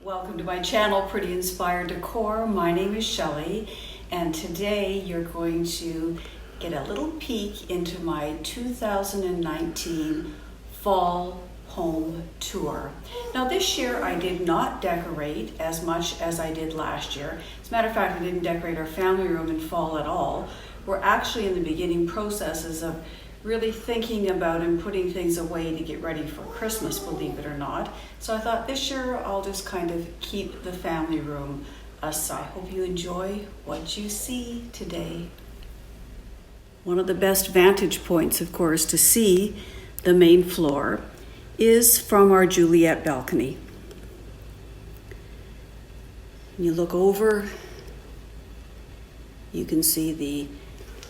Welcome to my channel, Pretty Inspired Decor. My name is Shelley, and today you're going to get a little peek into my 2019 Fall Home Tour. Now this year I did not decorate as much as I did last year. As a matter of fact, I didn't decorate our family room in fall at all. We're actually in the beginning processes of really thinking about and putting things away to get ready for Christmas, believe it or not. So I thought this year I'll just kind of keep the family room aside. Hope you enjoy what you see today. One of the best vantage points, of course, to see the main floor is from our Juliet balcony. You look over, you can see the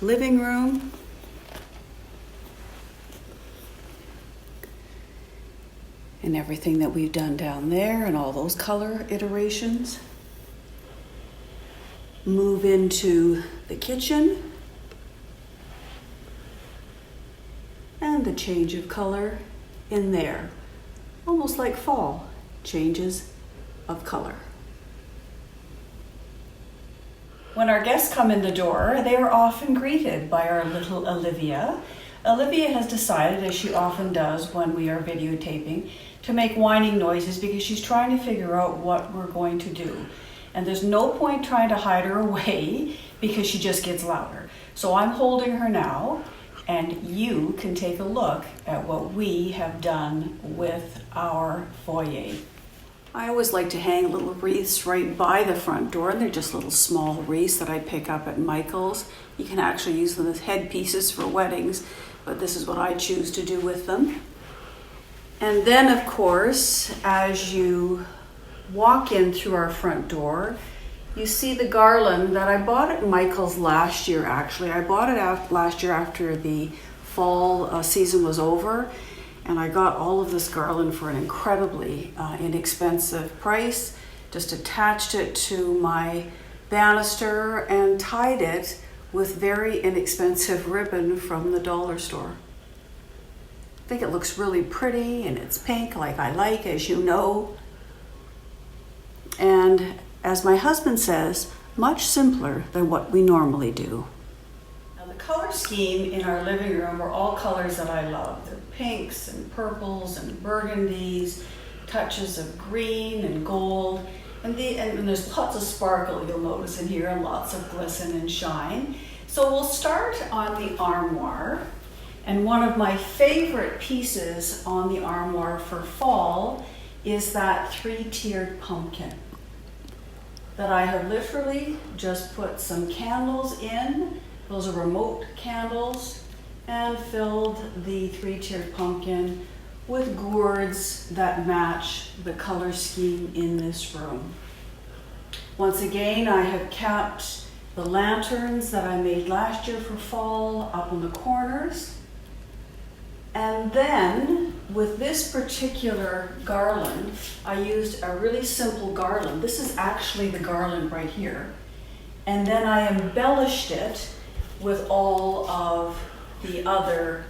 living room, and everything that we've done down there and all those color iterations. Move into the kitchen and the change of color in there. Almost like fall, changes of color. When our guests come in the door, they are often greeted by our little Olivia. Olivia has decided, as she often does when we are videotaping, to make whining noises because she's trying to figure out what we're going to do. And there's no point trying to hide her away because she just gets louder. So I'm holding her now, and you can take a look at what we have done with our foyer. I always like to hang little wreaths right by the front door, and they're just little small wreaths that I pick up at Michael's. You can actually use them as headpieces for weddings, but this is what I choose to do with them. And then, of course, as you walk in through our front door, you see the garland that I bought at Michael's last year, actually. I bought it last year after the fall season was over, and I got all of this garland for an incredibly inexpensive price. Just attached it to my banister and tied it with very inexpensive ribbon from the dollar store. I think it looks really pretty, and it's pink like I like, as you know. And as my husband says, much simpler than what we normally do. Now the color scheme in our living room are all colors that I love. They're pinks and purples and burgundies, touches of green and gold. And there's lots of sparkle you'll notice in here, and lots of glisten and shine. So we'll start on the armoire. And one of my favorite pieces on the armoire for fall is that 3-tiered pumpkin that I have literally just put some candles in. Those are remote candles, and filled the 3-tiered pumpkin with gourds that match the color scheme in this room. Once again, I have kept the lanterns that I made last year for fall up in the corners. And then with this particular garland, I used a really simple garland. This is actually the garland right here. And then I embellished it with all of the other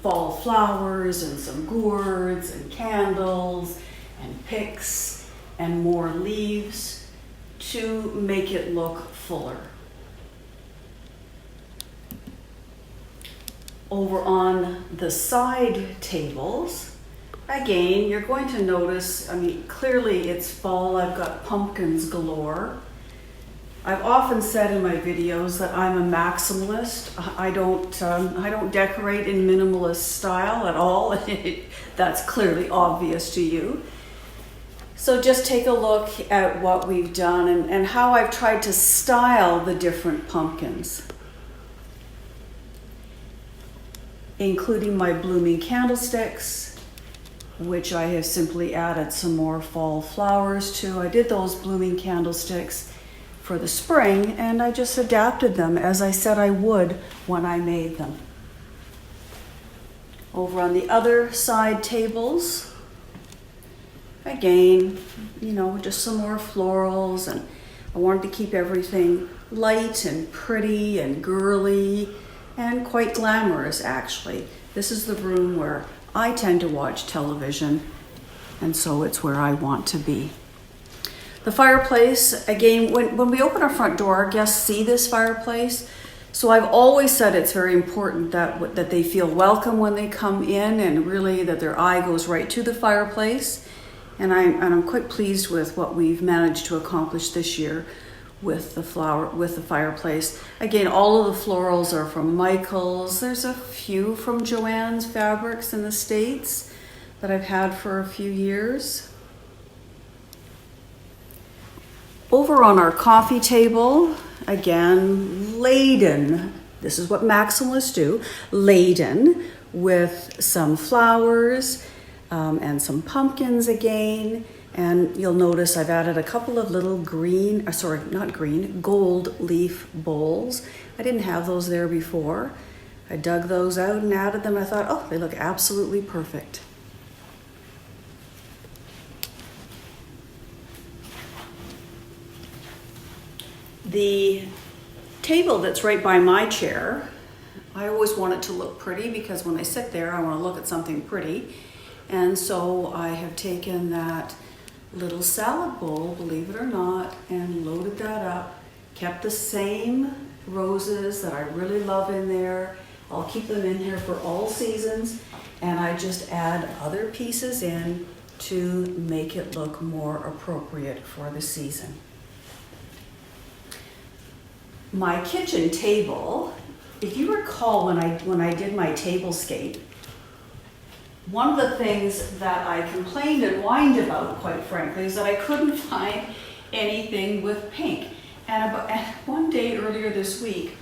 fall flowers and some gourds and candles and picks and more leaves to make it look fuller. Over on the side tables, again, you're going to notice, clearly it's fall. I've got pumpkins galore. I've often said in my videos that I'm a maximalist. I don't decorate in minimalist style at all. That's clearly obvious to you. So just take a look at what we've done and how I've tried to style the different pumpkins, including my blooming candlesticks, which I have simply added some more fall flowers to. I did those blooming candlesticks for the spring, and I just adapted them as I said I would when I made them. Over on the other side tables, again, just some more florals, and I wanted to keep everything light and pretty and girly and quite glamorous, actually. This is the room where I tend to watch television, and so it's where I want to be. The fireplace, again, when we open our front door, our guests see this fireplace. So I've always said it's very important that they feel welcome when they come in, and really that their eye goes right to the fireplace. And I'm quite pleased with what we've managed to accomplish this year with the fireplace. Again, all of the florals are from Michaels. There's a few from Joann's Fabrics in the States that I've had for a few years. Over on our coffee table, again, laden, this is what maximalists do, laden with some flowers and some pumpkins again. And you'll notice I've added a couple of little gold leaf bowls. I didn't have those there before. I dug those out and added them. I thought, oh, they look absolutely perfect. The table that's right by my chair, I always want it to look pretty because when I sit there, I want to look at something pretty. And so I have taken that little salad bowl, believe it or not, and loaded that up. Kept the same roses that I really love in there. I'll keep them in here for all seasons. And I just add other pieces in to make it look more appropriate for the season. My kitchen table, if you recall when I did my tablescape, one of the things that I complained and whined about, quite frankly, is that I couldn't find anything with pink. And one day earlier this week,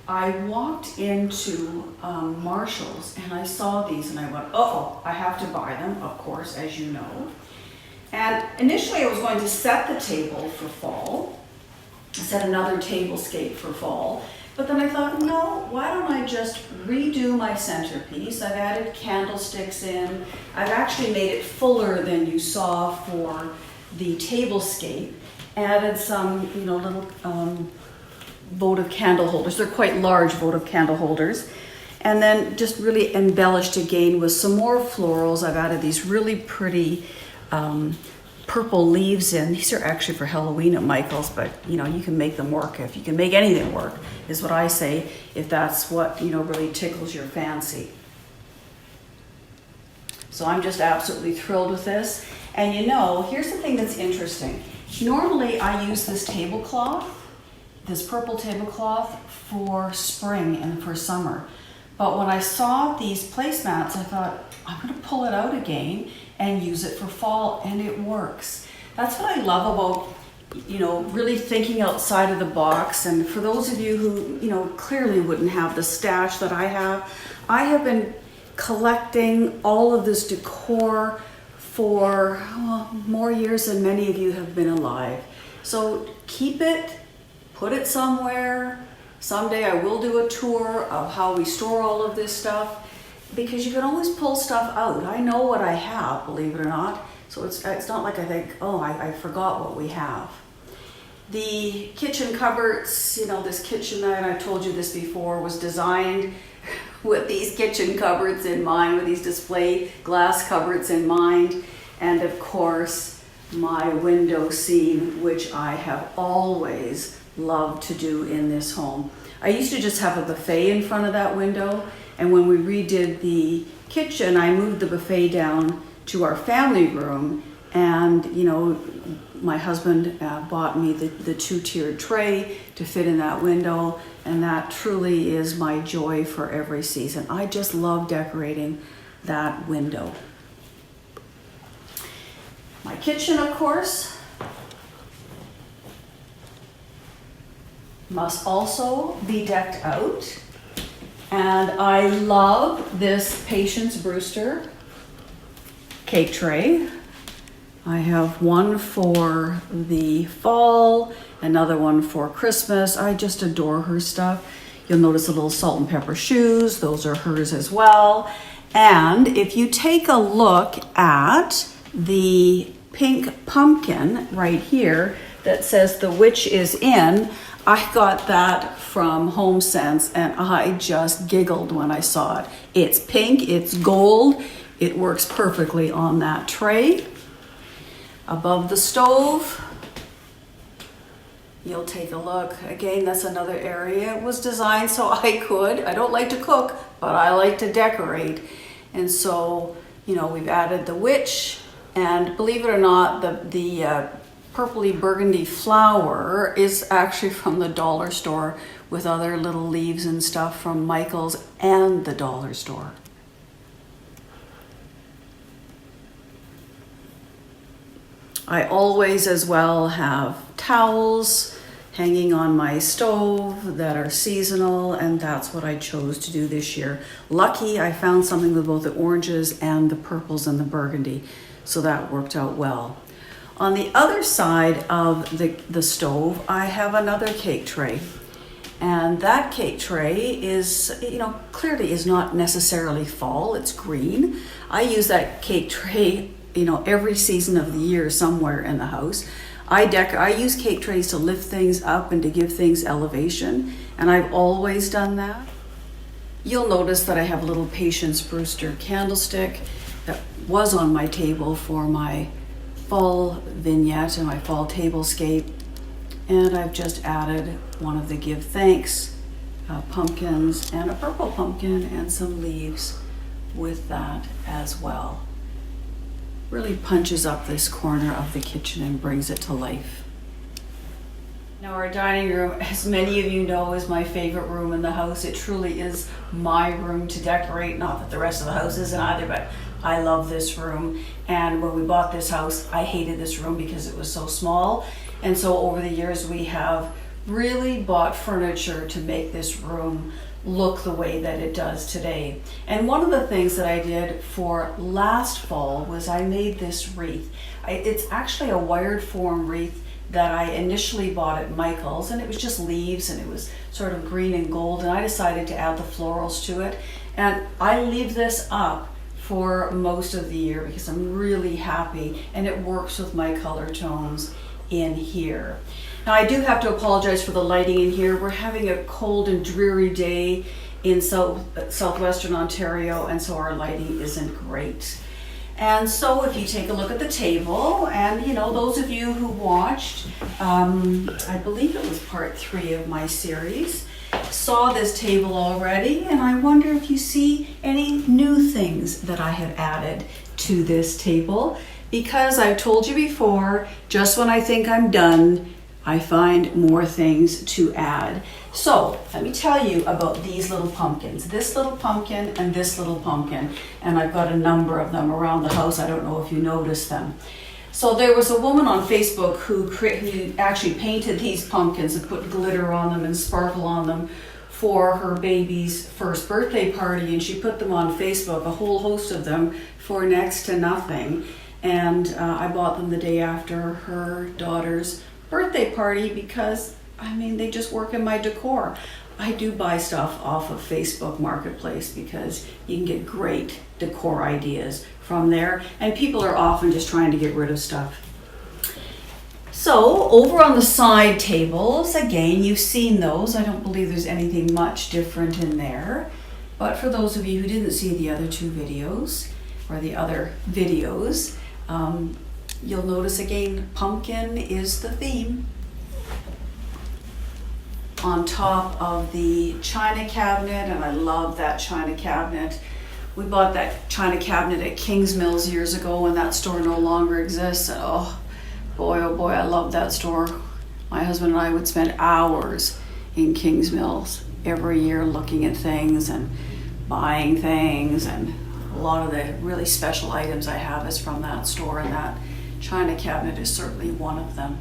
I walked into Marshall's and I saw these and I went, oh, I have to buy them, of course, as you know. And initially I was going to set the table for fall, set another tablescape for fall. But then I thought, no, why don't I just redo my centerpiece? I've added candlesticks in. I've actually made it fuller than you saw for the tablescape. Added some, little votive candle holders. They're quite large votive candle holders. And then just really embellished again with some more florals. I've added these really pretty purple leaves in. These are actually for Halloween at Michael's, but you can make them work. If you can make anything work, is what I say, if that's what really tickles your fancy. So I'm just absolutely thrilled with this. And here's the thing that's interesting. Normally I use this tablecloth, this purple tablecloth, for spring and for summer. But when I saw these placemats, I thought, I'm going to pull it out again and use it for fall, and it works. That's what I love about, really thinking outside of the box. And for those of you who, clearly wouldn't have the stash that I have been collecting all of this decor for more years than many of you have been alive. So keep it, put it somewhere. Someday I will do a tour of how we store all of this stuff, because you can always pull stuff out. I know what I have, believe it or not. So it's not like I think, oh, I forgot what we have. The kitchen cupboards, this kitchen, and I told you this before, was designed with these kitchen cupboards in mind, with these display glass cupboards in mind. And of course, my window seam, which I have always loved to do in this home. I used to just have a buffet in front of that window, and when we redid the kitchen, I moved the buffet down to our family room, and my husband bought me the two-tiered tray to fit in that window, and that truly is my joy for every season. I just love decorating that window. My kitchen, of course, must also be decked out. And I love this Patience Brewster cake tray. I have one for the fall, another one for Christmas. I just adore her stuff. You'll notice the little salt and pepper shoes. Those are hers as well. And if you take a look at the pink pumpkin right here that says "The Witch is In," I got that from HomeSense, and I just giggled when I saw it. It's pink, it's gold, it works perfectly on that tray. Above the stove, you'll take a look. Again, that's another area. It was designed so I don't like to cook, but I like to decorate. And so, you know, we've added the witch, and believe it or not, the purpley burgundy flower is actually from the dollar store, with other little leaves and stuff from Michael's and the dollar store. I always as well have towels hanging on my stove that are seasonal, and that's what I chose to do this year. Lucky I found something with both the oranges and the purples and the burgundy, so that worked out well. On the other side of the stove, I have another cake tray. And that cake tray is, you know, clearly is not necessarily fall, it's green. I use that cake tray, you know, every season of the year somewhere in the house. I use cake trays to lift things up and to give things elevation, and I've always done that. You'll notice that I have a little Patience Brewster candlestick that was on my table for my fall vignette and my fall tablescape. And I've just added one of the Give Thanks pumpkins and a purple pumpkin and some leaves with that as well. Really punches up this corner of the kitchen and brings it to life. Now our dining room, as many of you know, is my favorite room in the house. It truly is my room to decorate. Not that the rest of the house isn't either, but I love this room. And when we bought this house, I hated this room because it was so small. And so over the years, we have really bought furniture to make this room look the way that it does today. And one of the things that I did for last fall was I made this wreath. It's actually a wired form wreath that I initially bought at Michael's, and it was just leaves and it was sort of green and gold, and I decided to add the florals to it. And I leave this up for most of the year because I'm really happy, and it works with my color tones in here. Now I do have to apologize for the lighting in here. We're having a cold and dreary day in southwestern Ontario, and so our lighting isn't great. And so if you take a look at the table, and you know, those of you who watched, I believe it was part 3 of my series, saw this table already, and I wonder if you see any new things that I have added to this table, because I've told you before, just when I think I'm done, I find more things to add. So let me tell you about these little pumpkins, this little pumpkin and this little pumpkin, and I've got a number of them around the house. I don't know if you noticed them. So there was a woman on Facebook who actually painted these pumpkins and put glitter on them and sparkle on them for her baby's first birthday party, and she put them on Facebook, a whole host of them, for next to nothing. And I bought them the day after her daughter's birthday party because, I mean, they just work in my decor. I do buy stuff off of Facebook Marketplace because you can get great decor ideas from there, and people are often just trying to get rid of stuff. So over on the side tables, again, you've seen those. I don't believe there's anything much different in there, but for those of you who didn't see the other 2 videos, or the other videos, you'll notice again, pumpkin is the theme. On top of the china cabinet, and I love that china cabinet. We bought that china cabinet at King's Mills years ago when that store no longer exists. And oh boy, I love that store. My husband and I would spend hours in King's Mills every year looking at things and buying things, and a lot of the really special items I have is from that store, and that china cabinet is certainly one of them.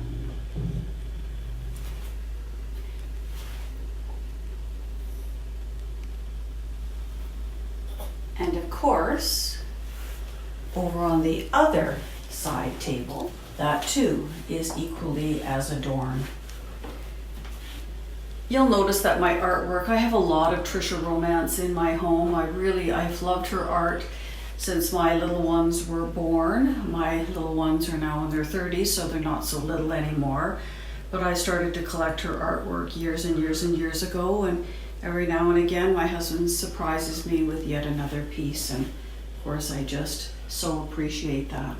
And of course, over on the other side table, that too is equally as adorned. You'll notice that my artwork, I have a lot of Trisha Romance in my home. I've loved her art since my little ones were born. My little ones are now in their 30s, so they're not so little anymore. But I started to collect her artwork years and years and years ago, and every now and again my husband surprises me with yet another piece, and of course I just so appreciate that.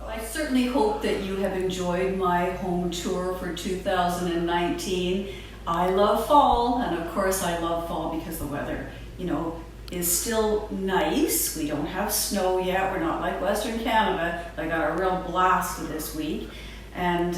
I certainly hope that you have enjoyed my home tour for 2019. I love fall, and of course I love fall because the weather, is still nice. We don't have snow yet. We're not like Western Canada. I got a real blast this week, and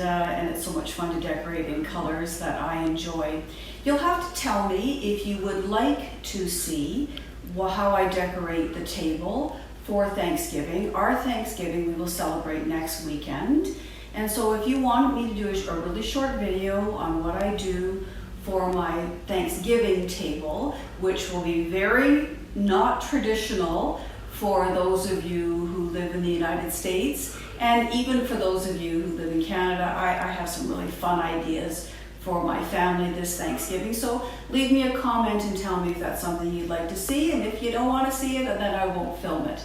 it's so much fun to decorate in colors that I enjoy. You'll have to tell me if you would like to see how I decorate the table for Thanksgiving. Our Thanksgiving we will celebrate next weekend, and so if you want me to do a really short video on what I do for my Thanksgiving table, which will be very not traditional for those of you who live in the United States, and even for those of you who live in Canada, I have some really fun ideas for my family this Thanksgiving. So leave me a comment and tell me if that's something you'd like to see, and if you don't want to see it, then I won't film it.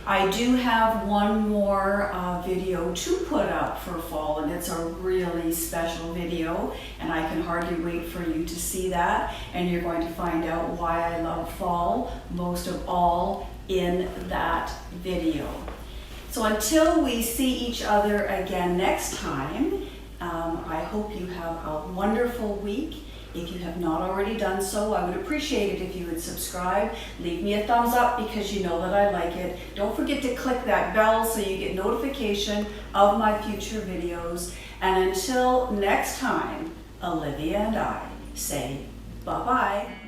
I do have one more video to put up for fall, and it's a really special video, and I can hardly wait for you to see that, and you're going to find out why I love fall most of all in that video. So until we see each other again next time, I hope you have a wonderful week. If you have not already done so, I would appreciate it if you would subscribe. Leave me a thumbs up because you know that I like it. Don't forget to click that bell so you get notification of my future videos. And until next time, Olivia and I say bye-bye.